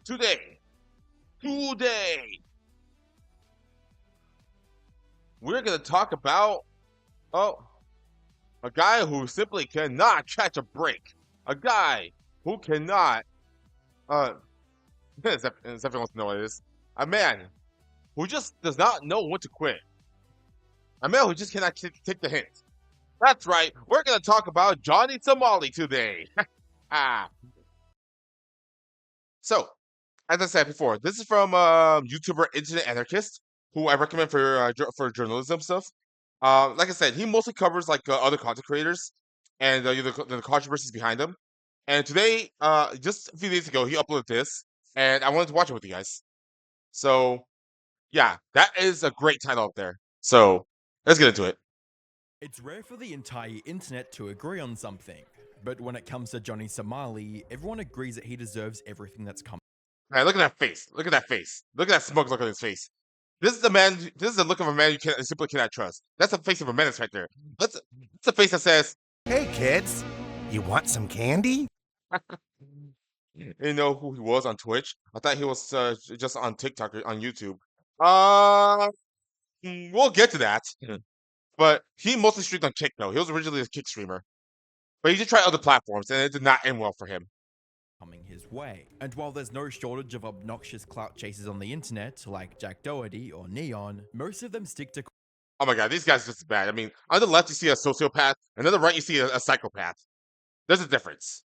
today, we're gonna talk about a guy who simply cannot catch a break. A guy who cannot Zephyr wants to know what it is. A man who just does not know when to quit. A man who just cannot take the hint. That's right. We're gonna talk about Johnny Somoli today. Ah. So, as I said before, this is from YouTuber Internet Anarchist, who I recommend for journalism stuff. Like I said, he mostly covers like other content creators and the controversies behind them. And today, just a few days ago, he uploaded this, and I wanted to watch it with you guys. So, yeah, that is a great title up there. So, let's get into it. It's rare for the entire internet to agree on something, but when it comes to Johnny Somali, everyone agrees that he deserves everything that's coming. All right, look at that face. Look at that face. Look at that smug look on his face. This is the man. This is the look of a man you simply cannot trust. That's the face of a menace right there. That's a face that says, "Hey kids, you want some candy?" You know who he was on Twitch? I thought he was just on TikTok or on YouTube. We'll get to that. But he mostly streamed on Kick though. He was originally a Kick streamer, but he did try other platforms, and it did not end well for him. Coming his way. And while there's no shortage of obnoxious clout chasers on the internet, like Jack Doherty or Neon, most of them stick to Oh my god, these guys are just bad. I mean, on the left you see a sociopath, and on the right you see a psychopath. There's a difference.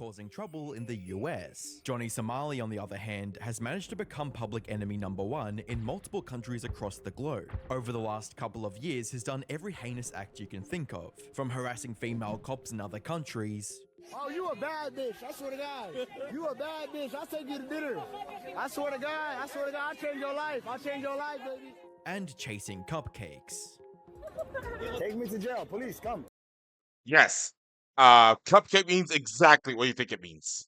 causing trouble in the US. Johnny Somali, on the other hand, has managed to become public enemy #1 in multiple countries across the globe. Over the last couple of years, has done every heinous act you can think of, from harassing female cops in other countries. Oh, you a bad bitch. I swear to God. You a bad bitch. I'll take you to dinner. I swear to God. I'll change your life. I'll change your life, baby. And chasing cupcakes. Take me to jail. Police, come. Yes. Cupcake means exactly what you think it means.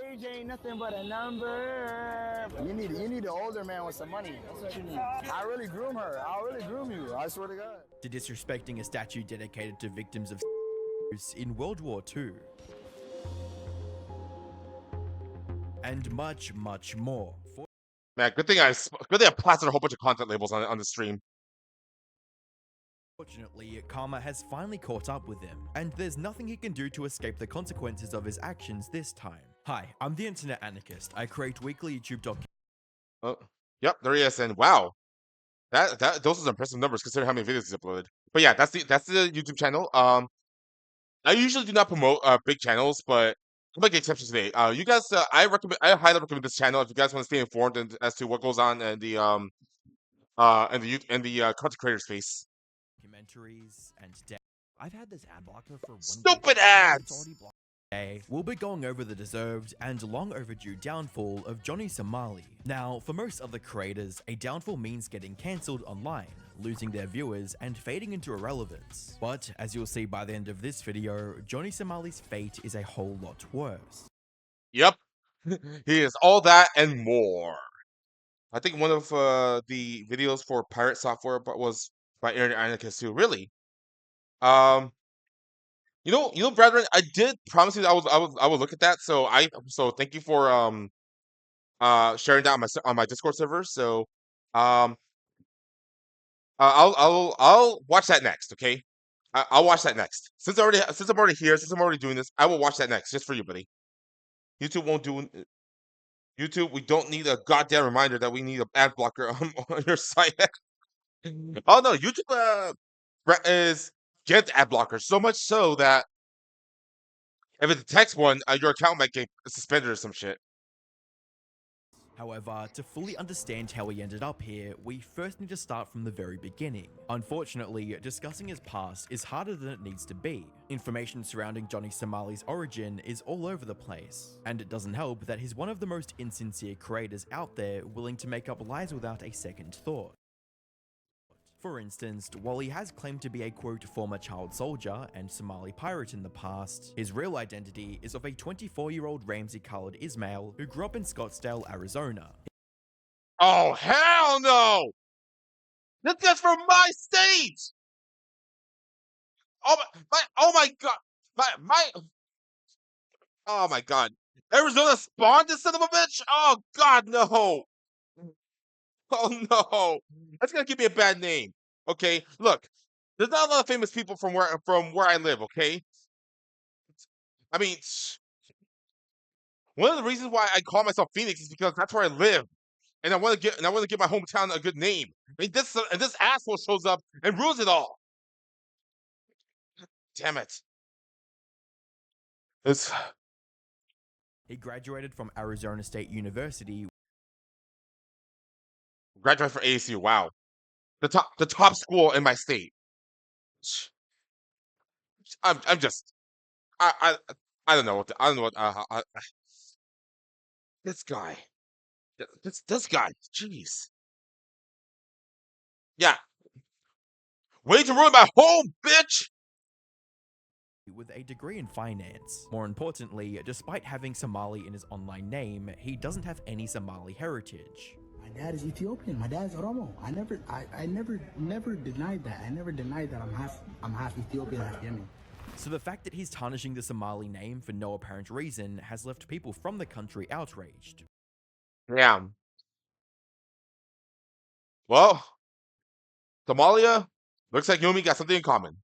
Age ain't nothing but a number. You need an older man with some money. That's what you need. I really groom her. I'll really groom you. I swear to God. To disrespecting a statue dedicated to victims of in World War II. And much, much more. Man, good thing I plastered a whole bunch of content labels on the stream. Fortunately, karma has finally caught up with him, and there's nothing he can do to escape the consequences of his actions this time. Hi, I'm the Internet Anarchist. I create weekly YouTube documentaries. Oh, yep, there he is, and wow, those are impressive numbers considering how many videos he's uploaded. But yeah, that's the YouTube channel. I usually do not promote big channels, but I'll make an exception today. You guys, I highly recommend this channel if you guys want to stay informed as to what goes on in the content creator space. Documentaries and I've had this ad blocker for 1 Stupid year. ads! It's already blocked. Today, we'll be going over the deserved and long overdue downfall of Johnny Somali. Now, for most other creators, a downfall means getting cancelled online, losing their viewers, and fading into irrelevance. But, as you'll see by the end of this video, Johnny Somali's fate is a whole lot worse. Yep, he is all that and more. I think one of the videos for pirate software was by Internet Anarchist too. Really? You know, brethren, I did promise you that I would look at that. So thank you for sharing that on my Discord server. So um I'll watch that next. Okay, I'll watch that next. Since I'm already here, since I'm already doing this, I will watch that next just for you, buddy. YouTube won't do. YouTube, we don't need a goddamn reminder that we need an ad blocker on your site. Oh no, YouTube is get ad blocker so much so that if it detects one, your account might get suspended or some shit. However, to fully understand how he ended up here, we first need to start from the very beginning. Unfortunately, discussing his past is harder than it needs to be. Information surrounding Johnny Somali's origin is all over the place, and it doesn't help that he's one of the most insincere creators out there willing to make up lies without a second thought. For instance, while he has claimed to be a quote former child soldier and Somali pirate in the past, his real identity is of a 24-year-old Ramsey-colored Ismail who grew up in Scottsdale, Arizona. Oh hell no! That's just from my state! Oh my god! Oh my god! Arizona spawned this son of a bitch? Oh God, no! Oh no! That's gonna give me a bad name. Okay, look, there's not a lot of famous people from where I live. Okay, I mean, one of the reasons why I call myself Phoenix is because that's where I live, and I want to give my hometown a good name. I mean, this asshole shows up and ruins it all. Damn it! It's He graduated from Arizona State University graduate for ASU. Wow, the top school in my state. I'm just I don't know what I don't know what this guy this guy. Jeez, yeah, way to ruin my home, bitch. with a degree in finance. More importantly, despite having Somali in his online name, he doesn't have any Somali heritage. My dad is Ethiopian. My dad's Oromo. I never denied that. I never denied that I'm half Ethiopian, half Yemen. So the fact that he's tarnishing the Somali name for no apparent reason has left people from the country outraged. Yeah. Well, Somalia looks like Yumi got something in common.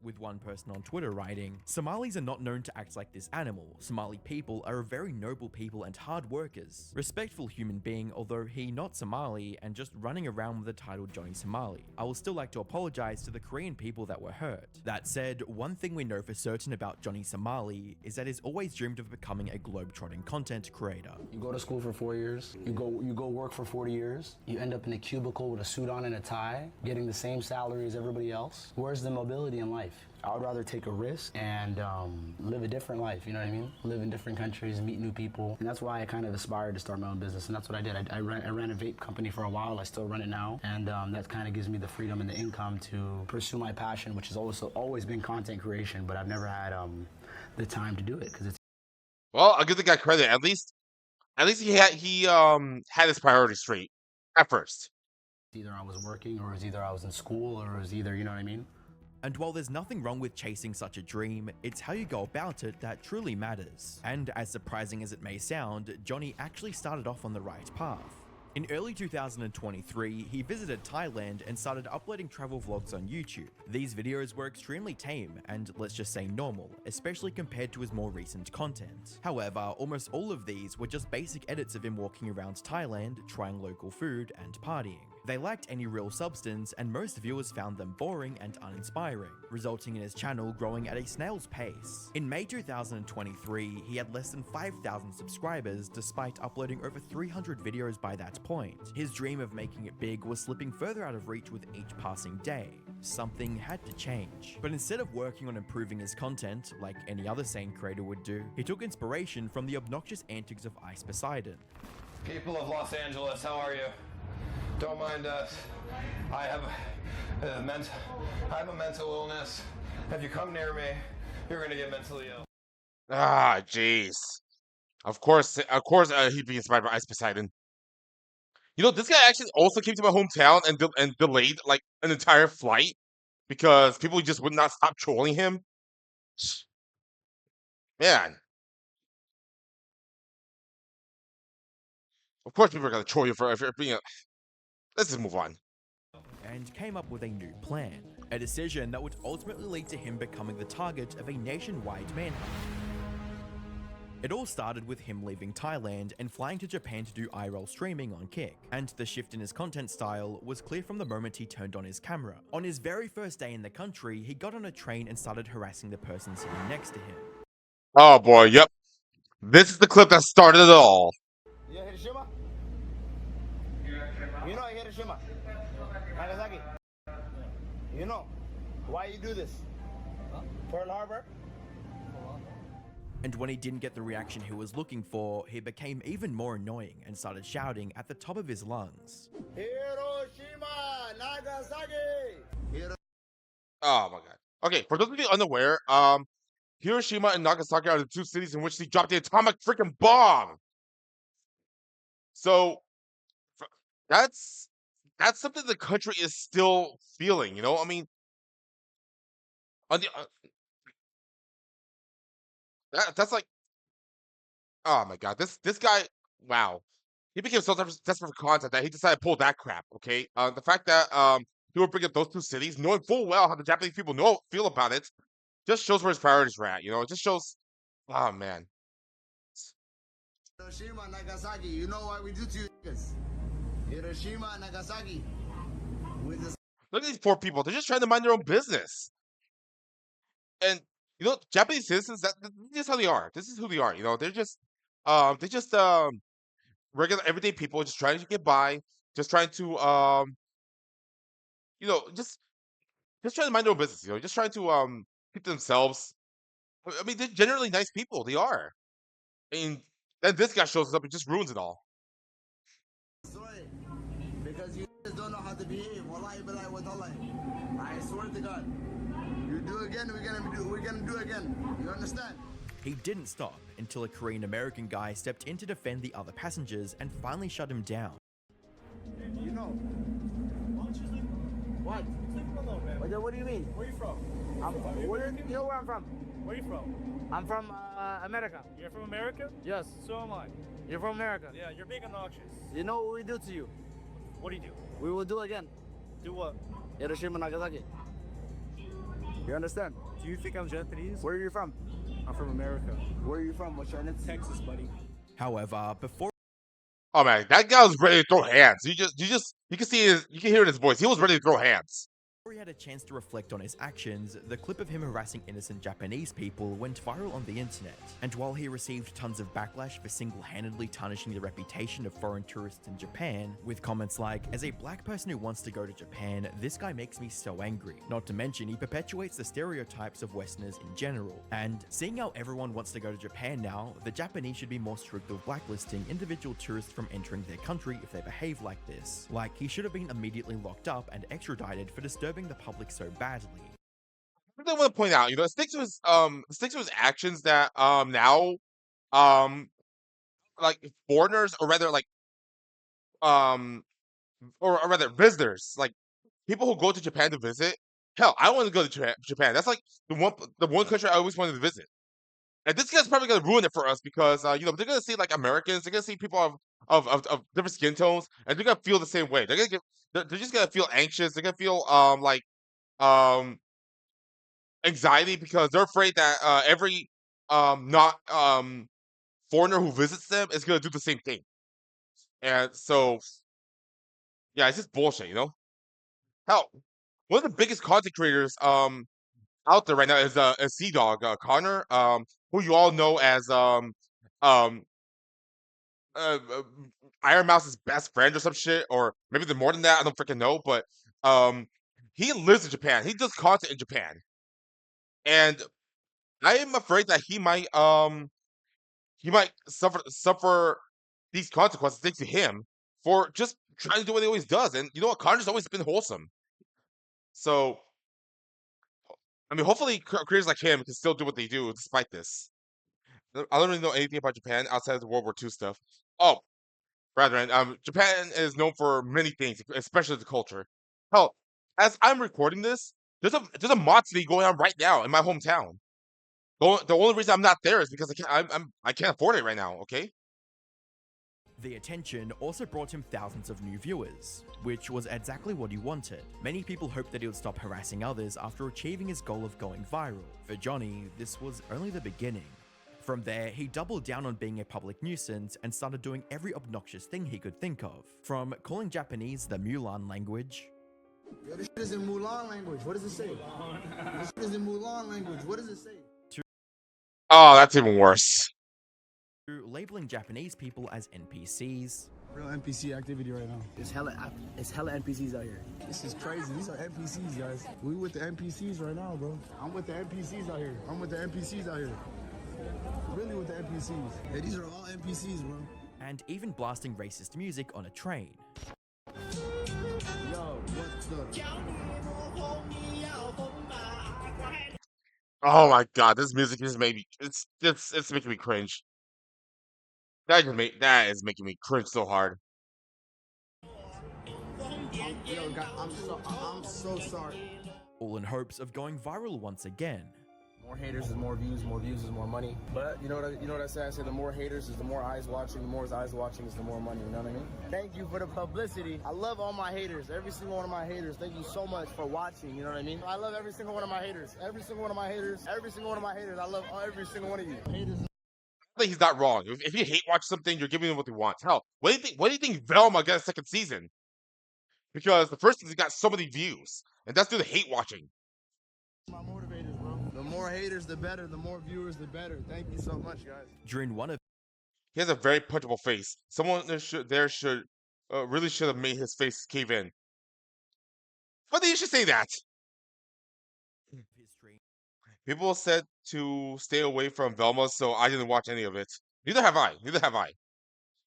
With one person on Twitter writing, Somalis are not known to act like this animal. Somali people are a very noble people and hard workers. Respectful human being, although he not Somali and just running around with the title Johnny Somali. I will still like to apologize to the Korean people that were hurt. That said, one thing we know for certain about Johnny Somali is that he's always dreamed of becoming a globe-trotting content creator. You go to school for 4 years. You go work for 40 years. You end up in a cubicle with a suit on and a tie, getting the same salary as everybody else. Where's the mobility in life? I would rather take a risk and live a different life, you know what I mean? Live in different countries, meet new people. And that's why I kind of aspired to start my own business, and that's what I did. I ran a vape company for a while. I still run it now. And that kind of gives me the freedom and the income to pursue my passion, which has also always been content creation, but I've never had the time to do it because it's... Well, I'll give the guy credit. At least he had his priorities straight at first. Either I was working, or it was either I was in school, or it was either, you know what I mean? And while there's nothing wrong with chasing such a dream, it's how you go about it that truly matters. And as surprising as it may sound, Johnny actually started off on the right path. In early 2023, he visited Thailand and started uploading travel vlogs on YouTube. These videos were extremely tame and, let's just say, normal, especially compared to his more recent content. However, almost all of these were just basic edits of him walking around Thailand, trying local food, and partying. They lacked any real substance, and most viewers found them boring and uninspiring, resulting in his channel growing at a snail's pace. In May 2023, he had less than 5,000 subscribers despite uploading over 300 videos by that point. His dream of making it big was slipping further out of reach with each passing day. Something had to change. But instead of working on improving his content, like any other sane creator would do, he took inspiration from the obnoxious antics of Ice Poseidon. People of Los Angeles, how are you? Don't mind us. I have a mental illness. If you come near me, you're gonna get mentally ill. Ah, jeez. Of course, he'd be inspired by Ice Poseidon. You know, this guy actually also came to my hometown and delayed like an entire flight because people just would not stop trolling him. Man, of course people are gonna troll you for being a. Let's just move on. And came up with a new plan. A decision that would ultimately lead to him becoming the target of a nationwide manhunt. It all started with him leaving Thailand and flying to Japan to do IRL streaming on Kick, and the shift in his content style was clear from the moment he turned on his camera. On his very first day in the country, he got on a train and started harassing the person sitting next to him. Oh boy, yep. This is the clip that started it all. You know Hiroshima? You know Hiroshima? Nagasaki? You know why you do this? Pearl Harbor? And when he didn't get the reaction he was looking for, he became even more annoying and started shouting at the top of his lungs. Hiroshima, Nagasaki. Oh my god. Okay, for those of you unaware, Hiroshima and Nagasaki are the two cities in which he dropped the atomic freaking bomb. So that's something the country is still feeling. You know, I mean, on the that's like Oh my god, this guy, wow, he became so desperate for content that he decided to pull that crap. Okay, the fact that he would bring up those two cities, knowing full well how the Japanese people feel about it, just shows where his priorities were at. You know, it just shows. Oh man, Hiroshima, Nagasaki. You know what we do to you niggas? Hiroshima, Nagasaki. With the look at these poor people. They're just trying to mind their own business. And you know, Japanese citizens, this is how they are. This is who they are. You know, they just regular everyday people, just trying to get by, just trying to you know, just trying to mind their own business. You know, just trying to keep themselves. I mean, they're generally nice people. They are. I mean, then this guy shows up and just ruins it all. story. Because you just don't know how to behave. Wallahi billahi wa tallahi. I swear to God. You do again, we're gonna do again. You understand? He didn't stop until a Korean American guy stepped in to defend the other passengers and finally shut him down. You know. What? What do you mean? Where are you from? You know where I'm from? Where are you from? I'm from America. You're from America? Yes. So am I. You're from America. Yeah, you're being obnoxious. You know what we do to you? What do you do? We will do again. Do what? Hiroshima, Nagasaki. You understand? Do you think I'm Japanese? Where are you from? I'm from America. Where are you from? What's your name? Texas, buddy. However, before Oh man, that guy was ready to throw hands. You can you can hear it in his voice. He was ready to throw hands. he had a chance to reflect on his actions, the clip of him harassing innocent Japanese people went viral on the internet. And while he received tons of backlash for single-handedly tarnishing the reputation of foreign tourists in Japan, with comments like, "As a black person who wants to go to Japan, this guy makes me so angry." Not to mention, he perpetuates the stereotypes of Westerners in general. And seeing how everyone wants to go to Japan now, the Japanese should be more strict with blacklisting individual tourists from entering their country if they behave like this. Like, he should have been immediately locked up and extradited for disturbing the public so badly. I want to point out, it sticks to his actions that now um like foreigners, or rather like um or rather visitors, like people who go to Japan to visit. Hell, I want to go to Japan. That's like the one country I always wanted to visit. And this guy's probably gonna ruin it for us because they're gonna see like Americans, they're gonna see people of different skin tones, and they're gonna feel the same way. They're just gonna feel anxious. They're gonna feel um anxiety because they're afraid that every not foreigner who visits them is gonna do the same thing. And so yeah, it's just bullshit. Hell, one of the biggest content creators out there right now is Sea Dog Connor, who you all know as um uh, uh, Iron Mouse's best friend or some shit, or maybe they're more than that. I don't freaking know, but um he lives in Japan. He does content in Japan, and I am afraid that he might suffer these consequences thanks to him for just trying to do what he always does. And you know what? Connor's always been wholesome. So I mean, hopefully creators like him can still do what they do despite this. I don't really know anything about Japan outside of the World War II stuff. Oh, brethren, Japan is known for many things, especially the culture. Hell, as I'm recording this, there's a Matsuri going on right now in my hometown. The only reason I'm not there is because I can't afford it right now. Okay. The attention also brought him thousands of new viewers, which was exactly what he wanted. Many people hoped that he would stop harassing others after achieving his goal of going viral. For Johnny, this was only the beginning. From there, he doubled down on being a public nuisance and started doing every obnoxious thing he could think of. From calling Japanese the Mulan language, Yo, this shit is in Mulan language. What does it say? This shit is in Mulan language. What does it say? Oh, that's even worse. to labeling Japanese people as NPCs, Real NPC activity right now. It's hella NPCs out here. This is crazy. These are NPCs, guys. We with the NPCs right now, bro. I'm with the NPCs out here. I'm with the NPCs out here. Really with the NPCs. Hey, these are all NPCs, bro. and even blasting racist music on a train. Yo, what the? Oh my god, this music just made me. It's making me cringe. That is making me cringe so hard. Yo, God, I'm so sorry. All in hopes of going viral once again. More haters is more views is more money. But you know what I say? I say the more haters is the more eyes watching, the more eyes watching is the more money, you know what I mean? Thank you for the publicity. I love all my haters, every single one of my haters. Thank you so much for watching, you know what I mean? I love every single one of my haters. Every single one of my haters. Every single one of my haters. I love every single one of you. Haters. I think he's not wrong. If you hate watch something, you're giving them what they want. Hell, what do you think? What do you think Velma got a second season? Because the first season got so many views, and that's due to hate watching. My motivators, bro. The more haters, the better. The more viewers, the better. Thank you so much, guys. During one of He has a very punchable face. Someone should really should have made his face cave in. But you should say that. his streams, People said to stay away from Velma, so I didn't watch any of it. Neither have I. Neither have I.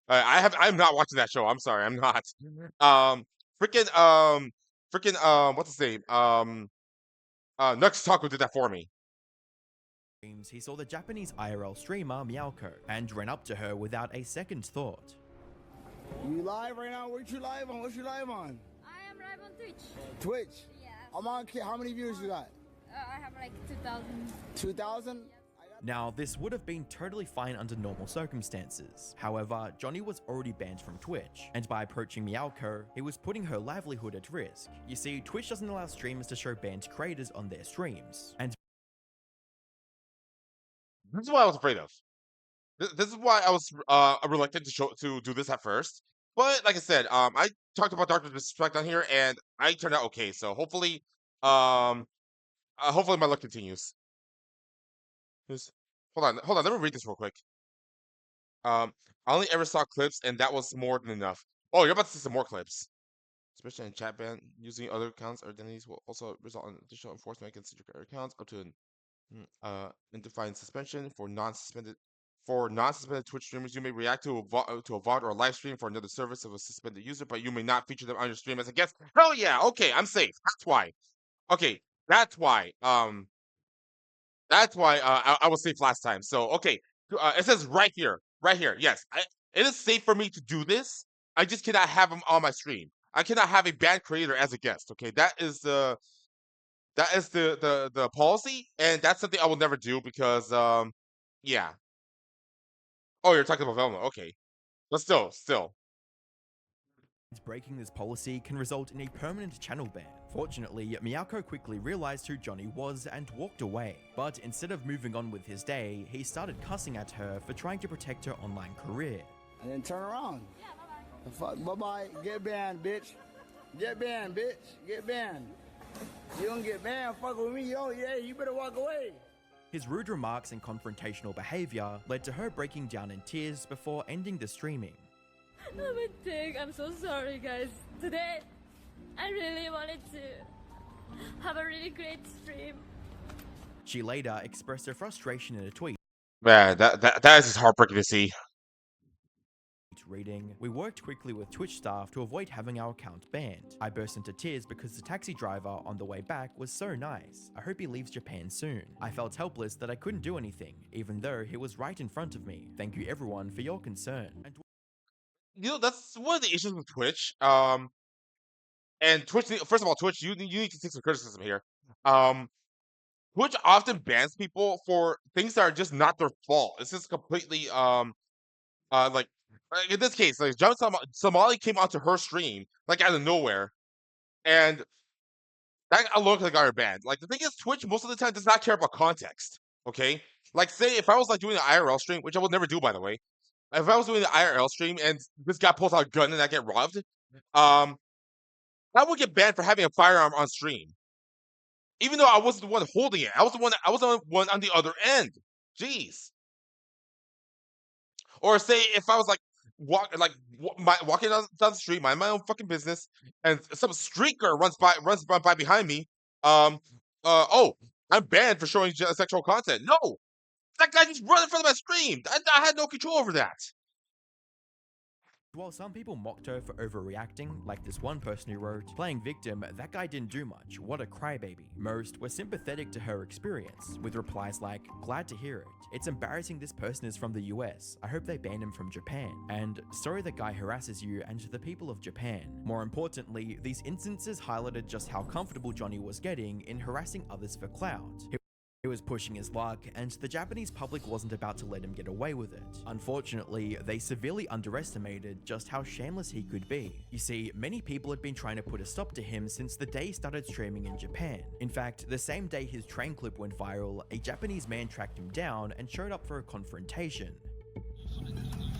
I'm not watching that show. I'm sorry. I'm not. What's his name? Nux Taco did that for me. he saw the Japanese IRL streamer Meowko and ran up to her without a second thought. You live right now? What you live on? What you live on? I am live on Twitch. Twitch? Yeah. I'm on. How many viewers you got? I have like 2,000. 2,000? Now, this would have been totally fine under normal circumstances. However, Johnny was already banned from Twitch, and by approaching Meowko, he was putting her livelihood at risk. You see, Twitch doesn't allow streamers to show banned creators on their streams, and This is what I was afraid of. This is why I was reluctant to do this at first. But like I said, I talked about Doctor Disrespect on here, and I turned out okay. So hopefully my luck continues. Hold on. Let me read this real quick. I only ever saw clips, and that was more than enough. Oh, you're about to see some more clips. Especially in chat ban, using other accounts or identities will also result in additional enforcement against your accounts up to an undefined suspension for non-suspended Twitch streamers. You may react to a VOD or a live stream for another service of a suspended user, but you may not feature them on your stream as a guest. Hell yeah, okay, I'm safe. That's why. Okay, that's why. I was safe last time. So okay, it says right here. Yes, it is safe for me to do this. I just cannot have him on my stream. I cannot have a banned creator as a guest. Okay, that is the policy, and that's something I will never do because yeah. Oh, you're talking about Velma. Okay, but still. breaking this policy can result in a permanent channel ban. Fortunately, Meowko quickly realized who Johnny was and walked away. But instead of moving on with his day, he started cussing at her for trying to protect her online career. And then turn around. Yeah, bye-bye. Bye-bye. Get banned, bitch. Get banned, bitch. Get banned. You don't get banned. Fuck with me, yo. Yeah, you better walk away. His rude remarks and confrontational behavior led to her breaking down in tears before ending the streaming. I'm so sorry, guys. Today, I really wanted to have a really great stream. She later expressed her frustration in a tweet. Man, that is just heartbreaking to see. Reading, we worked quickly with Twitch staff to avoid having our account banned. I burst into tears because the taxi driver on the way back was so nice. I hope he leaves Japan soon. I felt helpless that I couldn't do anything, even though he was right in front of me. Thank you everyone for your concern. And You know, that's one of the issues with Twitch. And Twitch, first of all, Twitch, you need to take some criticism here. Twitch often bans people for things that are just not their fault. It's just completely like in this case, like Johnny Somali came onto her stream like out of nowhere, and that alone could have got her banned. Like the thing is, Twitch most of the time does not care about context. Okay, like say if I was like doing an IRL stream, which I would never do by the way, if I was doing the IRL stream and this guy pulls out a gun and I get robbed, I would get banned for having a firearm on stream, even though I wasn't the one holding it. I was the one on the other end. Jeez. Or say if I was like walking down the street, mind my own fucking business, and some streaker runs by behind me. Oh, I'm banned for showing sexual content. No, that guy just run in front of my stream. I had no control over that. while some people mocked her for overreacting, like this one person who wrote, "Playing victim, that guy didn't do much, what a crybaby." Most were sympathetic to her experience, with replies like, "Glad to hear it. It's embarrassing this person is from the US. I hope they ban him from Japan." And "Sorry the guy harasses you and the people of Japan." More importantly, these instances highlighted just how comfortable Johnny was getting in harassing others for clout. He He was pushing his luck, and the Japanese public wasn't about to let him get away with it. Unfortunately, they severely underestimated just how shameless he could be. You see, many people had been trying to put a stop to him since the day he started streaming in Japan. In fact, the same day his train clip went viral, a Japanese man tracked him down and showed up for a confrontation.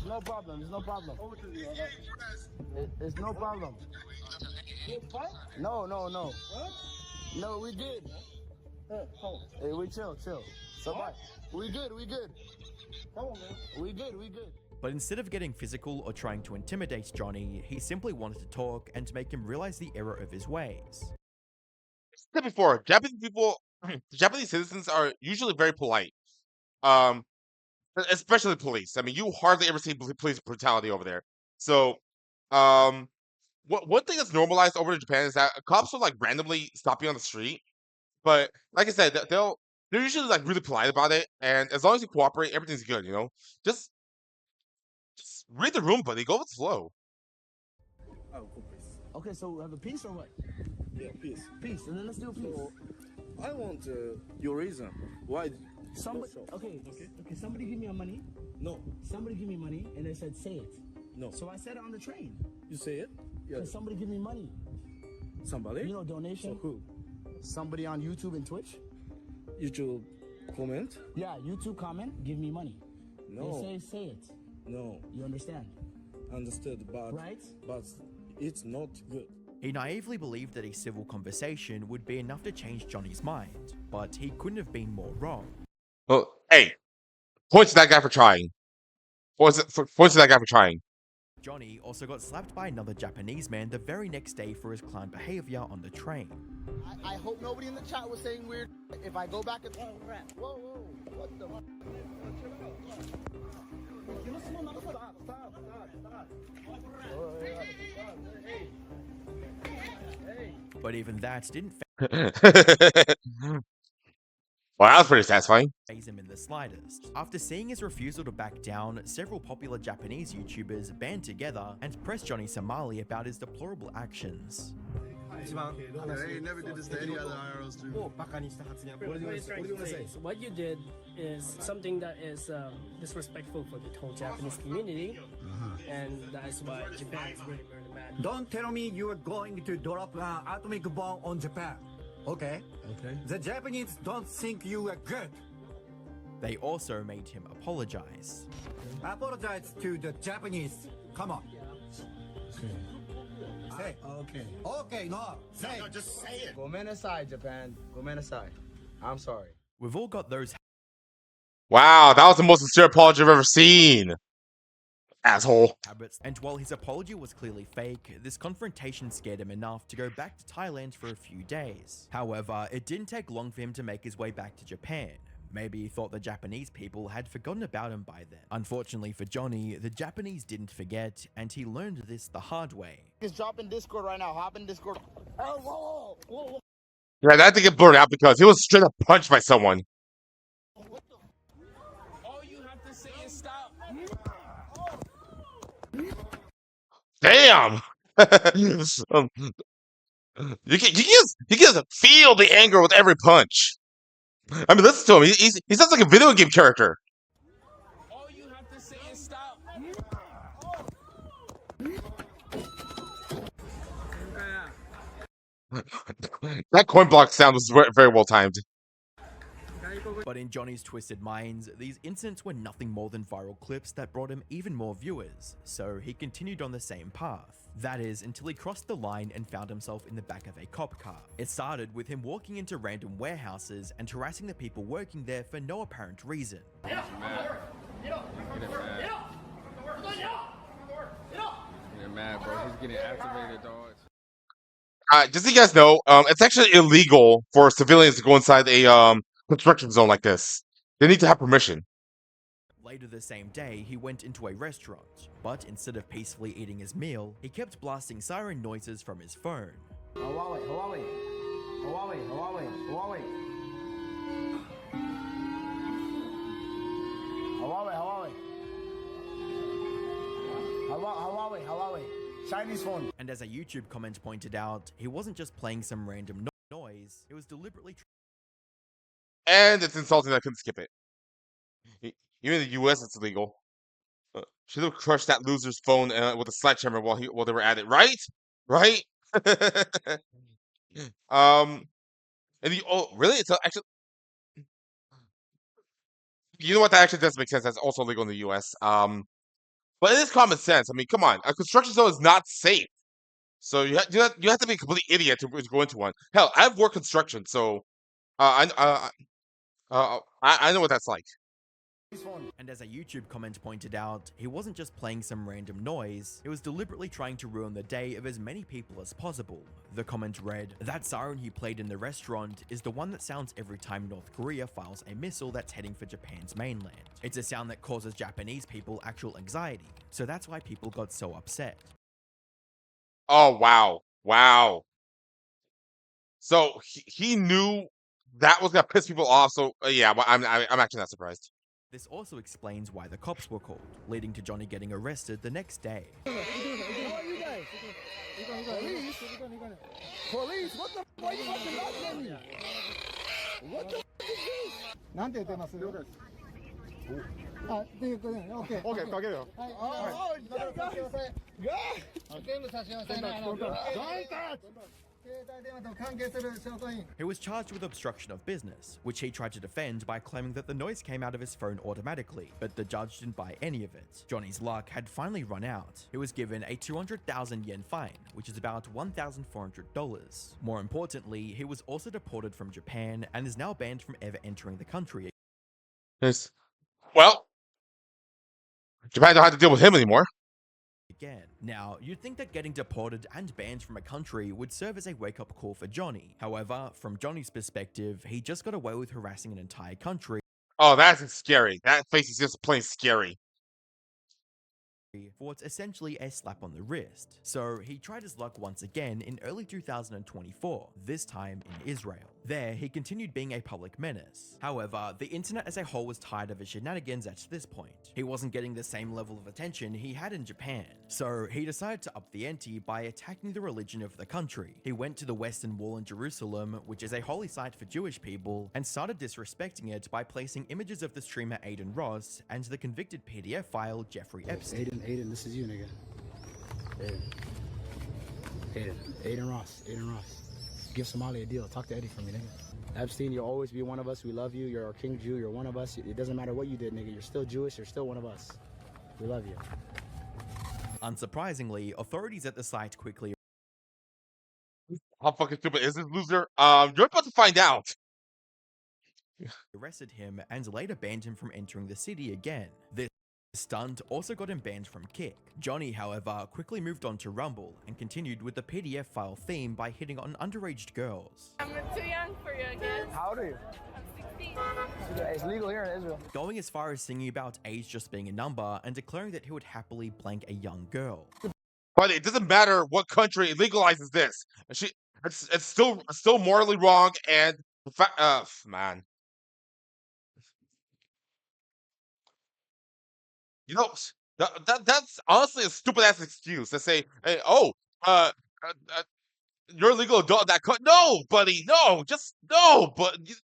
No problem. It's no problem. It's no problem. No. No, we good. Hey, we chill. So what? We good. We good. But instead of getting physical or trying to intimidate Johnny, he simply wanted to talk and to make him realize the error of his ways. Said before, Japanese people, Japanese citizens are usually very polite. Um, especially police. I mean, you hardly ever see police brutality over there. So, one thing that's normalized over in Japan is that cops will like randomly stop you on the street. But like I said, they're usually like really polite about it, and as long as you cooperate, everything's good. You know, just read the room, buddy. Go with the flow. Okay, so we have a piece or what? Yeah, peace. Peace, and then let's do a piece. I want your reason. Why? Somebody, okay. Somebody give me money. No. Somebody give me money, and they said, say it. No. So I said it on the train. You say it? Yeah. Can somebody give me money? Somebody? You know, donation. So who? Somebody on YouTube and Twitch. YouTube comment? Yeah, YouTube comment, give me money. No. They say it. No. You understand? Understood, but Right? But it's not good. He naively believed that a civil conversation would be enough to change Johnny's mind, but he couldn't have been more wrong. Well, hey, points to that guy for trying. Points to that guy for trying. Johnny also got slapped by another Japanese man the very next day for his clown behavior on the train. I hope nobody in the chat was saying weird. If I go back and whoa, what the? But even that didn't Well, that was pretty satisfying. faze him in the slightest. After seeing his refusal to back down, several popular Japanese YouTubers band together and pressed Johnny Somali about his deplorable actions. They never did this to any other IRL streamer. What are you trying to say? So what you did is something that is disrespectful for the whole Japanese community, and that's why Japan is really, really mad. Don't tell me you are going to drop an atomic bomb on Japan. Okay? The Japanese don't think you are good. They also made him apologize. Apologize to the Japanese. Come on. Say. Okay, no. Say. No, just say it. Gomen aside, Japan. Gomen aside. I'm sorry. We've all got those Wow, that was the most sincere apology I've ever seen. Asshole. habits, and while his apology was clearly fake, this confrontation scared him enough to go back to Thailand for a few days. However, it didn't take long for him to make his way back to Japan. Maybe he thought the Japanese people had forgotten about him by then. Unfortunately for Johnny, the Japanese didn't forget, and he learned this the hard way. Just drop in Discord right now. Hop in Discord. Oh, whoa. Yeah, that had to get blurred out because he was straight up punched by someone. All you have to say is stop. Damn! You can just feel the anger with every punch. I mean, listen to him. He sounds like a video game character. All you have to say is stop. That coin block sound was very well timed. But in Johnny's twisted minds, these incidents were nothing more than viral clips that brought him even more viewers, so he continued on the same path. That is, until he crossed the line and found himself in the back of a cop car. It started with him walking into random warehouses and harassing the people working there for no apparent reason. Getting mad, bro. He's getting activated, dog. Just so you guys know, it's actually illegal for civilians to go inside a construction zone like this. They need to have permission. Later the same day, he went into a restaurant, but instead of peacefully eating his meal, he kept blasting siren noises from his phone. Hawaii. Chinese phone. And as a YouTube comment pointed out, he wasn't just playing some random noise, he was deliberately And it's insulting that I couldn't skip it. Even in the U.S., it's illegal. Should have crushed that loser's phone with a sledgehammer while they were at it, right? Right? And really? It's actually, you know what? That actually does make sense. That's also illegal in the U.S. But it is common sense. I mean, come on, a construction zone is not safe. So you have to be a complete idiot to go into one. Hell, I've worked construction, so I know what that's like. And as a YouTube comment pointed out, he wasn't just playing some random noise, he was deliberately trying to ruin the day of as many people as possible. The comment read, "That siren he played in the restaurant is the one that sounds every time North Korea files a missile that's heading for Japan's mainland. It's a sound that causes Japanese people actual anxiety, so that's why people got so upset." Oh wow, wow. So he knew that was gonna piss people off. So yeah, I'm actually not surprised. This also explains why the cops were called, leading to Johnny getting arrested the next day. Police, what the fuck are you fucking laughing at me? What the fuck is this? なんて言ってます？了解です。あ、ということで、OK。OK、かけるよ。はい。全部差し押さえないの。He was charged with obstruction of business, which he tried to defend by claiming that the noise came out of his phone automatically, but the judge didn't buy any of it. Johnny's luck had finally run out. He was given a 200,000 yen fine, which is about $1,400. More importantly, he was also deported from Japan and is now banned from ever entering the country. Yes. Well, Japan don't have to deal with him anymore. Again. Now, you'd think that getting deported and banned from a country would serve as a wake-up call for Johnny. However, from Johnny's perspective, he just got away with harassing an entire country. Oh, that's scary. That face is just plain scary. For what's essentially a slap on the wrist. So he tried his luck once again in early 2024, this time in Israel. There, he continued being a public menace. However, the internet as a whole was tired of his shenanigans at this point. He wasn't getting the same level of attention he had in Japan, so he decided to up the ante by attacking the religion of the country. He went to the Western Wall in Jerusalem, which is a holy site for Jewish people, and started disrespecting it by placing images of the streamer Aiden Ross and the convicted PDF file Jeffrey Epstein. Aiden, this is you, nigga. Aiden Ross. Give Somali a deal. Talk to Eddie for me, nigga. Epstein, you'll always be one of us. We love you. You're our king Jew. You're one of us. It doesn't matter what you did, nigga. You're still Jewish. You're still one of us. We love you. Unsurprisingly, authorities at the site quickly How fucking stupid is this loser? You're about to find out. arrested him and later banned him from entering the city again. This stunt also got him banned from Kick. Johnny, however, quickly moved on to Rumble and continued with the PDF file theme by hitting on underage girls. I'm too young for you, I guess. How old are you? I'm 16. It's legal here in Israel. Going as far as singing about age just being a number and declaring that he would happily blank a young girl. But it doesn't matter what country legalizes this. It's still morally wrong, and man. You know, that's honestly a stupid ass excuse to say, "Hey, you're a legal adult." No, buddy, no, just no, but just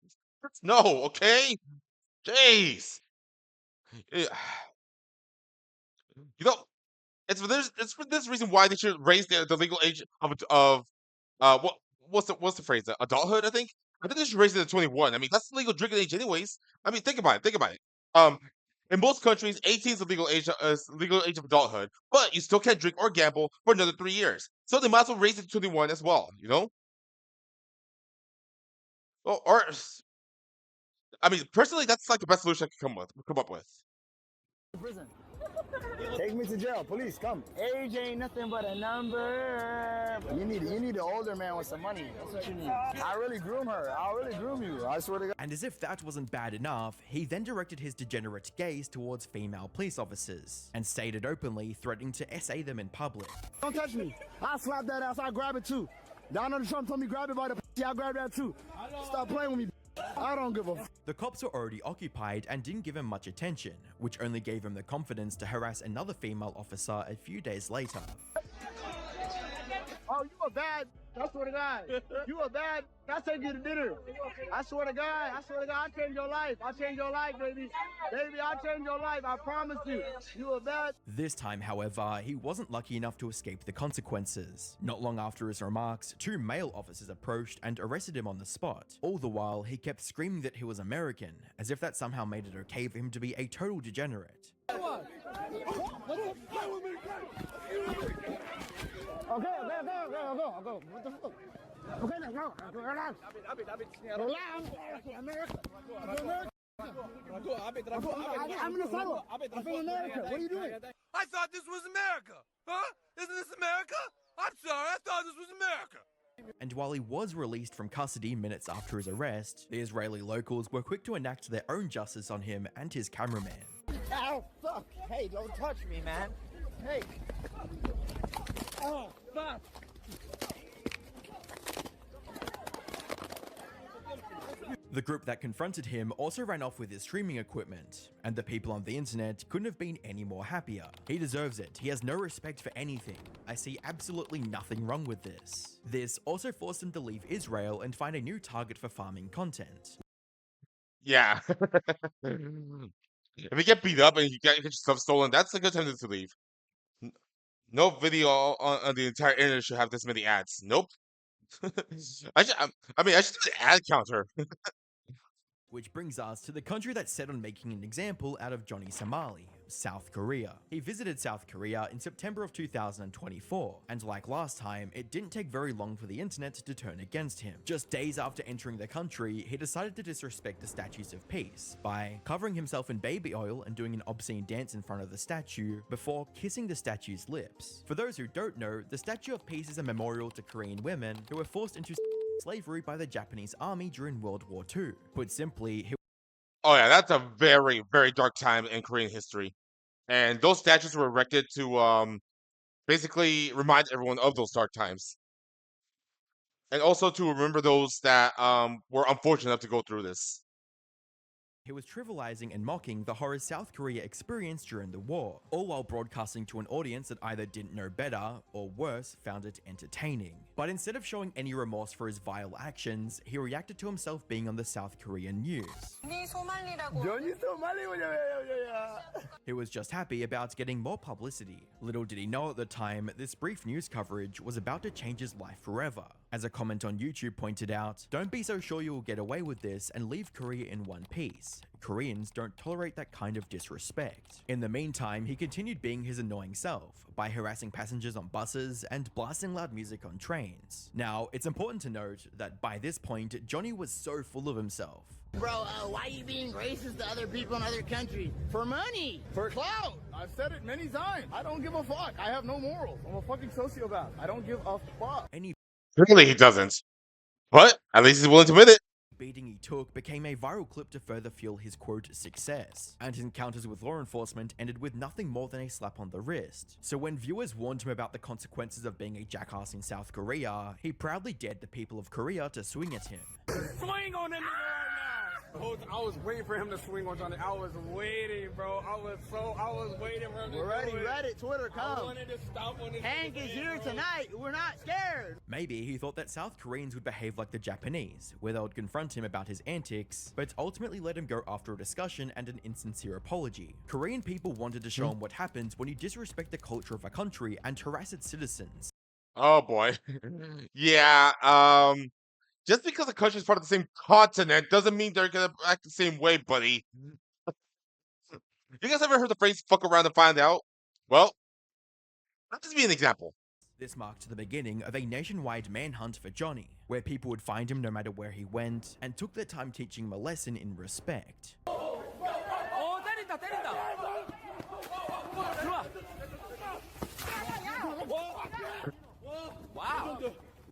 no, okay? Jeez, you know, it's for this reason why they should raise the legal age of what's the phrase? Adulthood, I think. I think they should raise it to 21. I mean, that's the legal drinking age, anyways. I mean, think about it. In most countries, 18 is the legal age of adulthood, but you still can't drink or gamble for another 3 years. So they might as well raise it to 21 as well, you know? Or I mean, personally, that's like the best solution I could come up with. Prison. Take me to jail, police, come. Age ain't nothing but a number. You need an older man with some money. That's what you need. I really groom her. I'll really groom you. I swear to God. And as if that wasn't bad enough, he then directed his degenerate gaze towards female police officers and stated openly, threatening to SA them in public. Don't touch me. I'll slap that ass. I'll grab it too. Donald Trump told me grab it by the pussy. I'll grab that too. Stop playing with me. I don't give a f. The cops were already occupied and didn't give him much attention, which only gave him the confidence to harass another female officer a few days later. Oh, you a bad. I swear to God, you a bad. I'll take you to dinner. I swear to God, I'll change your life. I'll change your life, baby. Baby, I'll change your life. I promise you. You a bad. This time, however, he wasn't lucky enough to escape the consequences. Not long after his remarks, 2 male officers approached and arrested him on the spot. All the while, he kept screaming that he was American, as if that somehow made it okay for him to be a total degenerate. Okay. What the fuck? Okay, now go. Relax. I'm in the sidewalk. I'm from America. What are you doing? I thought this was America. Huh? Isn't this America? I'm sorry. I thought this was America. And while he was released from custody minutes after his arrest, the Israeli locals were quick to enact their own justice on him and his cameraman. Ow, fuck. Hey, don't touch me, man. Hey. Oh, fuck. The group that confronted him also ran off with his streaming equipment, and the people on the internet couldn't have been any more happier. He deserves it. He has no respect for anything. I see absolutely nothing wrong with this. This also forced him to leave Israel and find a new target for farming content. Yeah. If you get beat up and you get your stuff stolen, that's a good time to leave. No video on the entire internet should have this many ads. Nope. I should do an ad counter. Which brings us to the country that's set on making an example out of Johnny Somali, South Korea. He visited South Korea in September of 2024, and like last time, it didn't take very long for the internet to turn against him. Just days after entering the country, he decided to disrespect the statues of peace by covering himself in baby oil and doing an obscene dance in front of the statue before kissing the statue's lips. For those who don't know, the Statue of Peace is a memorial to Korean women who were forced into slavery by the Japanese army during World War II. Put simply, Oh yeah, that's a very, very dark time in Korean history. And those statues were erected to basically remind everyone of those dark times. And also to remember those that were unfortunate enough to go through this. he was trivializing and mocking the horrors South Korea experienced during the war, all while broadcasting to an audience that either didn't know better, or worse, found it entertaining. But instead of showing any remorse for his vile actions, he reacted to himself being on the South Korean news. Johnny Somoli. He was just happy about getting more publicity. Little did he know at the time, this brief news coverage was about to change his life forever. As a comment on YouTube pointed out, "Don't be so sure you will get away with this and leave Korea in one piece. Koreans don't tolerate that kind of disrespect." In the meantime, he continued being his annoying self by harassing passengers on buses and blasting loud music on trains. Now, it's important to note that by this point, Johnny was so full of himself. Bro, why are you being racist to other people in other countries? For money. For clout. I've said it many times. I don't give a fuck. I have no morals. I'm a fucking sociopath. I don't give a fuck. Clearly he doesn't. But at least he's willing to admit it. Beating he took became a viral clip to further fuel his quote success, and his encounters with law enforcement ended with nothing more than a slap on the wrist. So when viewers warned him about the consequences of being a jackass in South Korea, he proudly dared the people of Korea to swing at him. Swing on him right now! I was waiting for him to swing on Johnny. I was waiting, bro. I was waiting for him to We're ready, do it. Reddit, Twitter, come. I wanted to stop when Hank is here tonight. We're not scared. Maybe he thought that South Koreans would behave like the Japanese, where they would confront him about his antics, but ultimately let him go after a discussion and an insincere apology. Korean people wanted to show him what happens when you disrespect the culture of a country and harass its citizens. Oh boy. Yeah, just because a country is part of the same continent doesn't mean they're gonna act the same way, buddy. You guys ever heard the phrase "fuck around and find out"? Well, let this be an example. This marked the beginning of a nationwide manhunt for Johnny, where people would find him no matter where he went, and took their time teaching him a lesson in respect.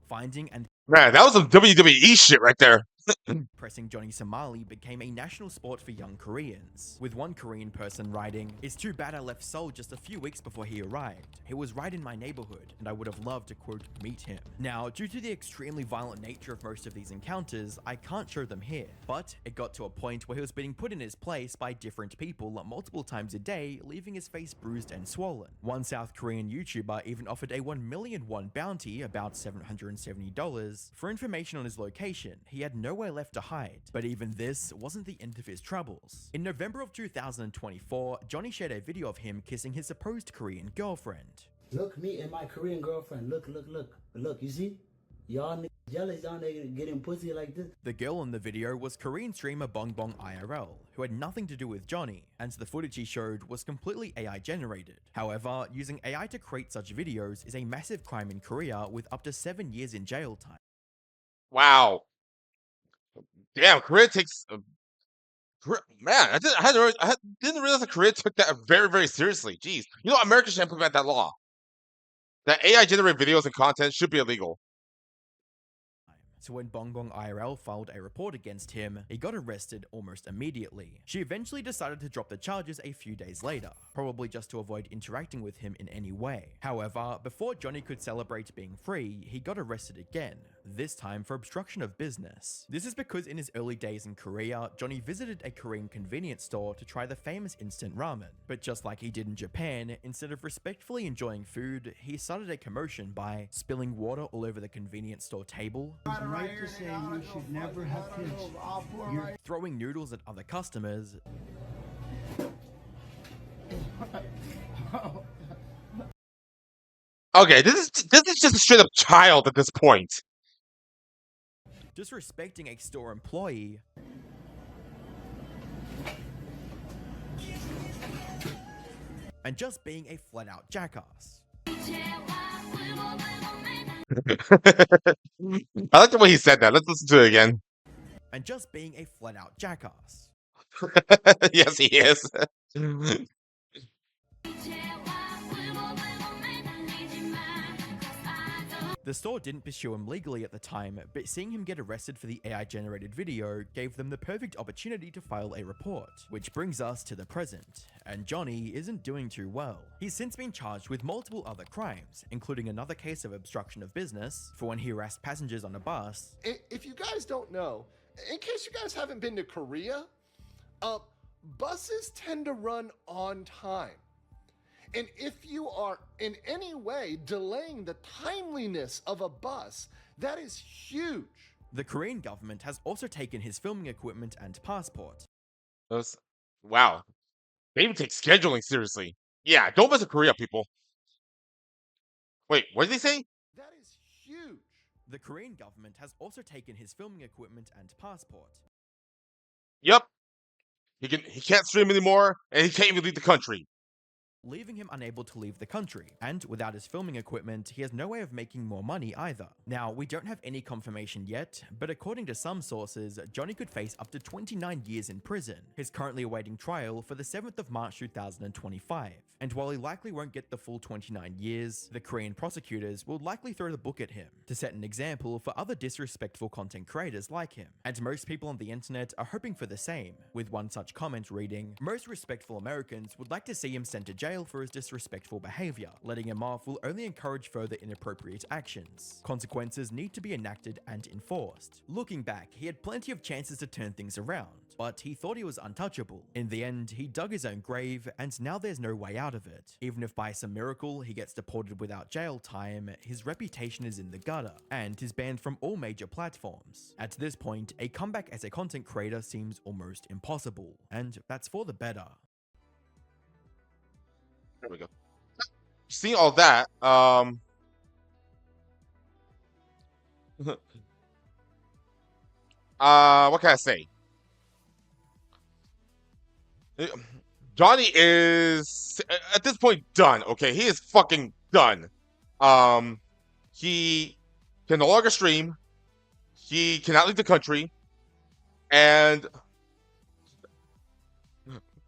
Finding and Man, that was some WWE shit right there. Pressing Johnny Somali became a national sport for young Koreans, with one Korean person writing, "It's too bad I left Seoul just a few weeks before he arrived. He was right in my neighborhood, and I would have loved to, quote, meet him." Now, due to the extremely violent nature of most of these encounters, I can't show them here, but it got to a point where he was being put in his place by different people multiple times a day, leaving his face bruised and swollen. One South Korean YouTuber even offered a 1 million won bounty, about $770, for information on his location. He had nowhere left to hide. But even this wasn't the end of his troubles. In November of 2024, Johnny shared a video of him kissing his supposed Korean girlfriend. Look, me and my Korean girlfriend. Look, you see? Y'all jealous, y'all niggas getting pussy like this. The girl in the video was Korean streamer Bongbong IRL, who had nothing to do with Johnny, and the footage he showed was completely AI generated. However, using AI to create such videos is a massive crime in Korea with up to 7 years in jail time. Wow. Damn, Korea takes... man, I didn't realize that Korea took that very, very seriously. Jeez. You know, America should implement that law. That AI-generated videos and content should be illegal. So when Bongbong IRL filed a report against him, he got arrested almost immediately. She eventually decided to drop the charges a few days later, probably just to avoid interacting with him in any way. However, before Johnny could celebrate being free, he got arrested again, this time for obstruction of business. This is because in his early days in Korea, Johnny visited a Korean convenience store to try the famous instant ramen. But just like he did in Japan, instead of respectfully enjoying food, he started a commotion by spilling water all over the convenience store table, right to say you should never have kids. You're throwing noodles at other customers, Okay, this is just a straight up child at this point. disrespecting a store employee, and just being a flat out jackass. I like the way he said that. Let's listen to it again. And just being a flat out jackass. Yes, he is. The store didn't pursue him legally at the time, but seeing him get arrested for the AI-generated video gave them the perfect opportunity to file a report. Which brings us to the present, and Johnny isn't doing too well. He's since been charged with multiple other crimes, including another case of obstruction of business for when he harassed passengers on a bus. If you guys don't know, in case you guys haven't been to Korea, buses tend to run on time. And if you are in any way delaying the timeliness of a bus, that is huge. The Korean government has also taken his filming equipment and passport. Wow. They even take scheduling seriously. Yeah, don't visit Korea, people. Wait, what did he say? That is huge. The Korean government has also taken his filming equipment and passport. Yep. He can't stream anymore, and he can't even leave the country, leaving him unable to leave the country, and without his filming equipment, he has no way of making more money either. Now, we don't have any confirmation yet, but according to some sources, Johnny could face up to 29 years in prison. He's currently awaiting trial for the 7th of March 2025, and while he likely won't get the full 29 years, the Korean prosecutors will likely throw the book at him to set an example for other disrespectful content creators like him. And most people on the internet are hoping for the same, with one such comment reading, "Most respectful Americans would like to see him sent to jail for his disrespectful behavior. Letting him off will only encourage further inappropriate actions. Consequences need to be enacted and enforced." Looking back, he had plenty of chances to turn things around, but he thought he was untouchable. In the end, he dug his own grave, and now there's no way out of it. Even if by some miracle he gets deported without jail time, his reputation is in the gutter, and is banned from all major platforms. At this point, a comeback as a content creator seems almost impossible, and that's for the better. There we go. Seeing all that, what can I say? Johnny is at this point done. Okay, he is fucking done. He can no longer stream. He cannot leave the country, and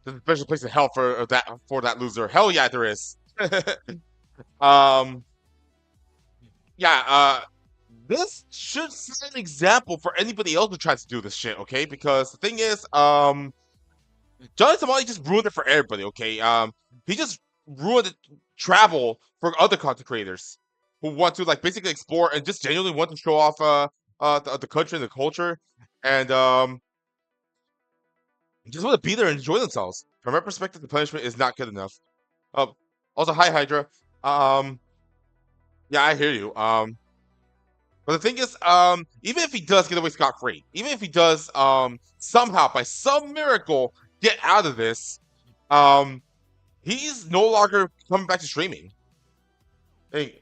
there's a special place in hell for that loser. Hell yeah, there is. Yeah. this should set an example for anybody else who tries to do this shit, okay? Because the thing is, Johnny Somali just ruined it for everybody, okay? He just ruined it, travel for other content creators who want to like basically explore and just genuinely want to show off the country and the culture, and just want to be there and enjoy themselves. From my perspective, the punishment is not good enough. Also, hi Hydra. Um, yeah, I hear you. But the thing is, even if he does get away scot free, even if he does, somehow by some miracle get out of this, he's no longer coming back to streaming. Hey,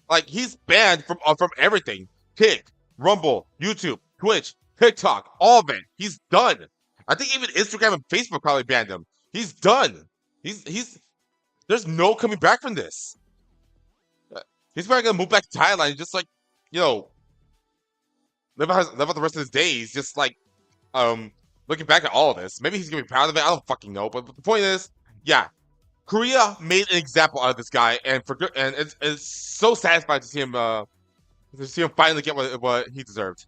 like he's banned from everything: Kick, Rumble, YouTube, Twitch, TikTok, all of it. He's done. I think even Instagram and Facebook probably banned him. He's done. He's. There's no coming back from this. He's probably gonna move back to Thailand and just like, you know, live out the rest of his days, just like looking back at all of this. Maybe he's gonna be proud of it. I don't fucking know. But the point is, yeah, Korea made an example out of this guy, and for good, and it's so satisfying to see him finally get what he deserved.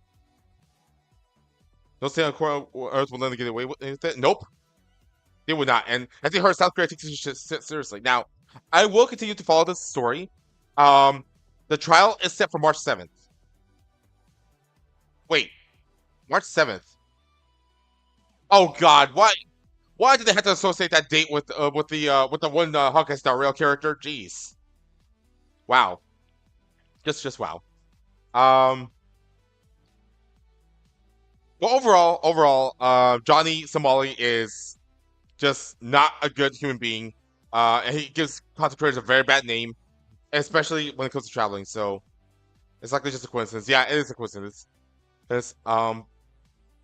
Don't say on core Earth will let him get away with it. Nope, they would not. And I think South Korea takes this shit seriously. Now, I will continue to follow this story. The trial is set for March 7th. Wait, March 7th. Oh God, why did they have to associate that date with the one Hawkeye Star Rail character? Jeez. Wow. Just wow. Well, overall, Johnny Somali is just not a good human being. And he gives content creators a very bad name, especially when it comes to traveling. So it's likely just a coincidence. Yeah, it is a coincidence.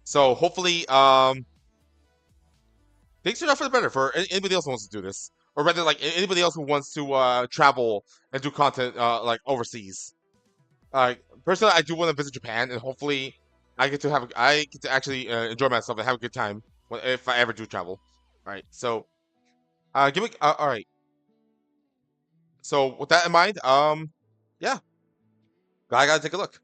So hopefully, things turn out for the better for anybody else who wants to do this, or rather, like anybody else who wants to travel and do content like overseas. Personally, I do want to visit Japan, and hopefully, I get to actually enjoy myself and have a good time if I ever do travel. All right, so give me all right. So with that in mind, yeah, I gotta take a look.